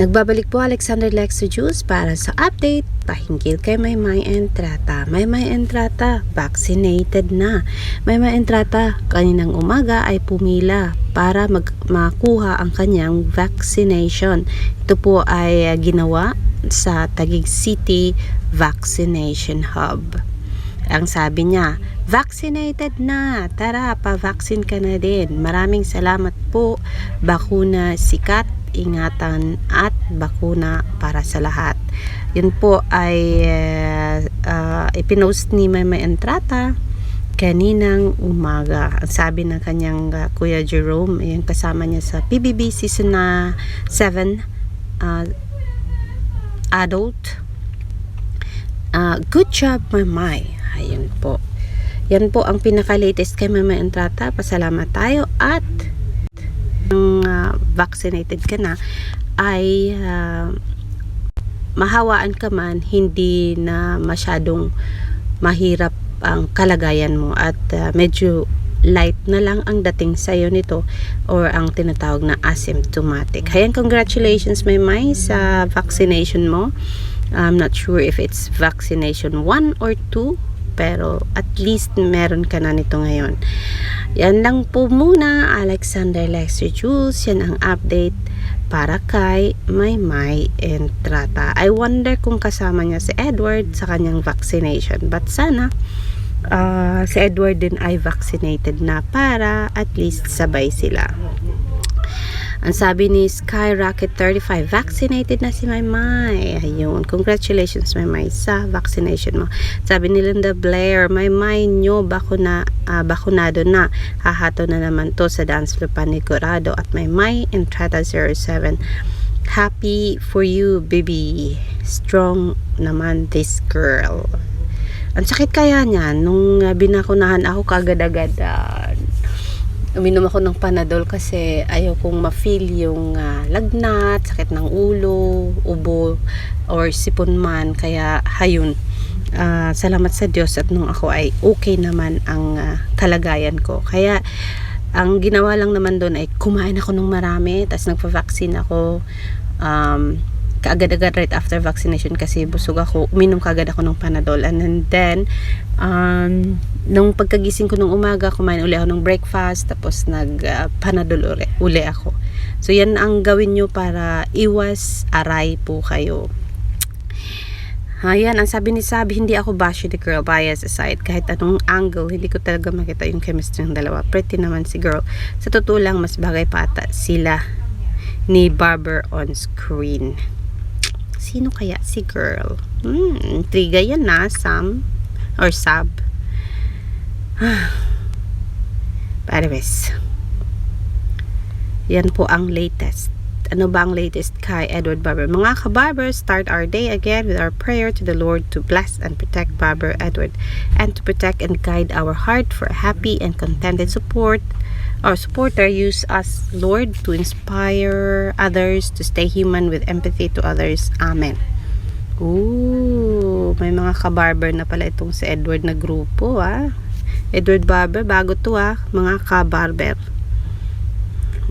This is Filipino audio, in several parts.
Nagbabalik po Alexander Lexo Juice para sa update pahinggil kay Maymay Entrata. Maymay Entrata, vaccinated na. Maymay Entrata, kaninang umaga ay pumila para makuha ang kanyang vaccination. Ito po ay ginawa sa Taguig City Vaccination Hub. Ang sabi niya, vaccinated na, tara pa-vaccine ka na din. Maraming salamat po, bakuna sikat, ingatan at bakuna para sa lahat. Yun po ay ipinost ni Maymay Entrata kaninang umaga. Ang sabi ng kanyang Kuya Jerome, yung kasama niya sa PBB season 7 adult. Good job, Maymay. Ayun po. Yan po ang pinaka-latest kay Maymay Entrata. Pasalamat tayo at vaccinated ka na ay mahawaan ka man, hindi na masyadong mahirap ang kalagayan mo at medyo light na lang ang dating sa'yo nito or ang tinatawag na asymptomatic. Hayan, congratulations Maymay sa vaccination mo. I'm not sure if it's vaccination 1 or 2, pero at least meron ka na nito ngayon. Yan lang po muna, Alexander Lexo Juice. Yan ang update para kay Maymay Entrata. I wonder kung kasama niya si Edward sa kanyang vaccination. But sana si Edward din ay vaccinated na para at least sabay sila. Ang sabi ni Skyrocket 35, vaccinated na si Maymay. Ayun, congratulations Maymay sa vaccination mo. Sabi ni Linda Blair, Maymay nyo bakunado na. Hahato na naman to sa dance floor panigurado. At Maymay Entrata 07, happy for you baby. Strong naman this girl. Ang sakit kaya niya nung binakunahan ako kagad-agad. Uminom ako ng Panadol kasi ayaw kong ma-feel yung lagnat, sakit ng ulo, ubo, or sipon man. Kaya hayun, salamat sa Diyos at nung ako ay okay naman ang kalagayan ko. Kaya ang ginawa lang naman doon ay kumain ako ng marami, tapos nagpa-vaccine ako kaagad-agad right after vaccination kasi busog ako. Uminom kaagad ako ng Panadol, and then nung pagkagising ko nung umaga, kumain uli ako ng breakfast, tapos Panadol uli ako. So yan ang gawin nyo para iwas aray po kayo. Ayan, ang sabi ni Sabi, hindi ako bash the girl, bias aside. Kahit anong angle, hindi ko talaga makita yung chemistry ng dalawa. Pretty naman si girl. Sa totoo lang, mas bagay pa ata sila ni Barber on screen. Sino kaya si girl? Intriga yan na, Sam or Sab. Anyways, yan po ang latest. Ano ba ang latest kay Edward Barber? Mga ka-Barber, start our day again with our prayer to the Lord to bless and protect Barber Edward and to protect and guide our heart for a happy and contented support. Our supporter, use us, Lord, to inspire others to stay human with empathy to others. Amen. Ooh, may mga ka-Barber na pala itong si Edward na grupo, Edward Barber, bago to, mga ka-Barber.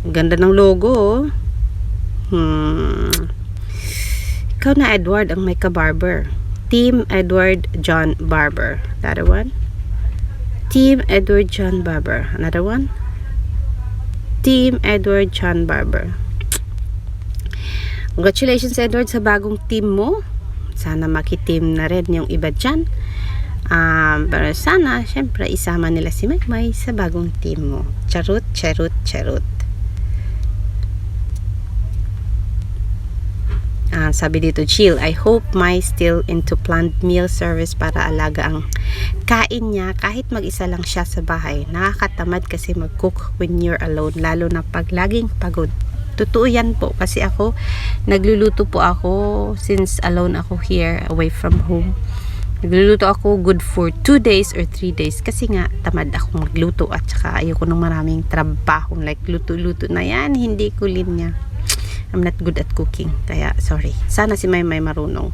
Ganda ng logo, Ikaw na, Edward, ang may ka-Barber. Team Edward John Barber. That one. Team Edward John Barber. Another one. Team Edward John Barber. Congratulations Edward sa bagong team mo. Sana makiteam na rin yung iba dyan. Pero sana syempre isama nila si Maymay sa bagong team mo. Charot, charot, charot. Sabi dito, chill. I hope May still into planned meal service para alaga ang kain niya kahit mag-isa lang siya sa bahay. Nakakatamad kasi mag-cook when you're alone, lalo na pag laging pagod. Totoo yan po kasi ako, nagluluto po ako since alone ako here, away from home. Nagluluto ako good for 2 days or 3 days kasi nga tamad ako magluto at saka ayoko ng maraming trabaho like luto-luto na yan, hindi ko linya. I'm not good at cooking. Kaya, sorry. Sana si Maymay marunong.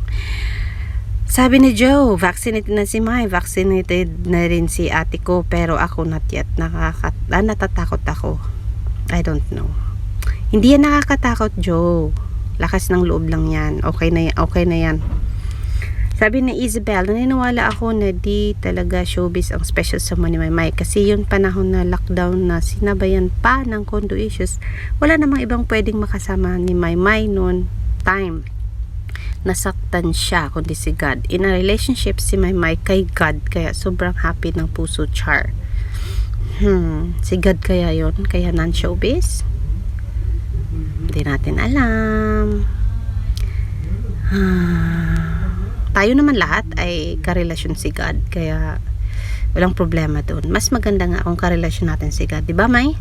Sabi ni Joe, vaccinated na si May. Vaccinated na rin si ate ko. Pero ako not yet. Natatakot ako. I don't know. Hindi yan nakakatakot, Joe. Lakas ng loob lang yan. Okay na yan. Okay na yan. Sabi ni Isabel, naniniwala ako na di talaga showbiz ang special sa ni Maymay kasi yun panahon na lockdown na sinabayan pa ng condo issues. Wala namang ibang pwedeng makasama ni Maymay noon time. Nasaktan siya kundi si God. In a relationship si Maymay kay God kaya sobrang happy ng puso, char. Si God kaya yun? Kaya non-showbiz? Hindi natin alam. Tayo naman lahat ay karelasyon si God kaya walang problema doon. Mas maganda nga kung karelasyon natin si God, di ba, May?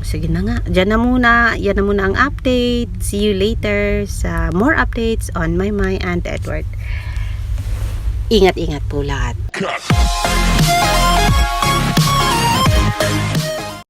Sige na nga, yan na muna ang update. See you later sa more updates on Maymay and Edward. Ingat-ingat po lahat.